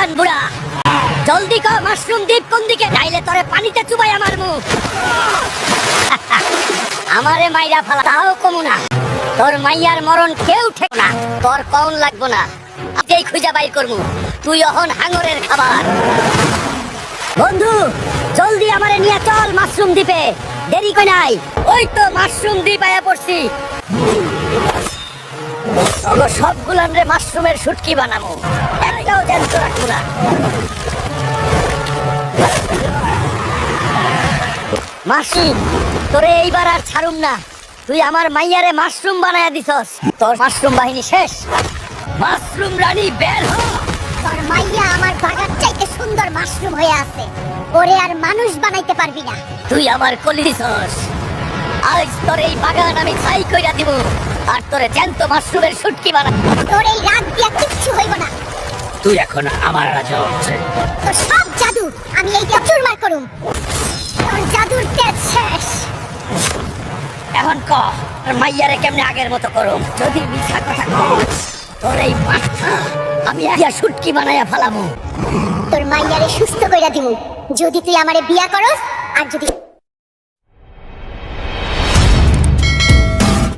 শয়তান বুড়া, জলদি কর মাশরুম দ্বীপ কোন দিকে, নাইলে তোরে পানিতে চুবাই আমার মুখ। আমারে মাইরা ফালা তাও কমু না, তোর মাইয়ার মরণ কেউ ঠেক না, তোর কউন লাগবো না, আজকেই খুঁজা বাইর করমু, তুই অহন হাঙরের খাবার। বন্ধু জলদি আমারে নিয়ে চল মাশরুম দ্বীপে, দেরি কই নাই, ওই তো মাশরুম দ্বীপ আয়া পড়ছি। সবগুলান রে মাশরুমের শুটকি বানামু, একটাও জ্যান্ত রাখবো না। মাশরুম তোরে এইবার আর ছাড়ুম না, তুই আমার মাইয়ারে মাশরুম বানায়া দিছস, তোর মাশরুম বাহিনী শেষ। মাশরুম রানী বের হ। তোর মাইয়া আমার বাগান চাইতে সুন্দর মাশরুম হয়ে আছে, ওরে আর মানুষ বানাইতে পারবি না। তুই আমার কলি দিছস, আজ তোর এই বাগান আমি ছাই কইরা দিব, আর তোরে জ্যান্ত মাশরুমের শুটকি বানা। তোর এই রাত দিয়া কিচ্ছু হইব না, তুই এখন আমার রাজা। তোর সব জাদু আমি এই দিয়া চুরমার করুম, তোর জাদুর তেজ শেষ। এখন ক তোর মাইয়ারে কেমনে আগের মতো করুম, যদি মিথ্যা কথা কস তোর এই মাথা আমি একটা শুটকি বানায়া ফালামু। তোর মাইয়ারে সুস্থ কইরা দিমু যদি তুই আমারে বিয়া করস, আর যদি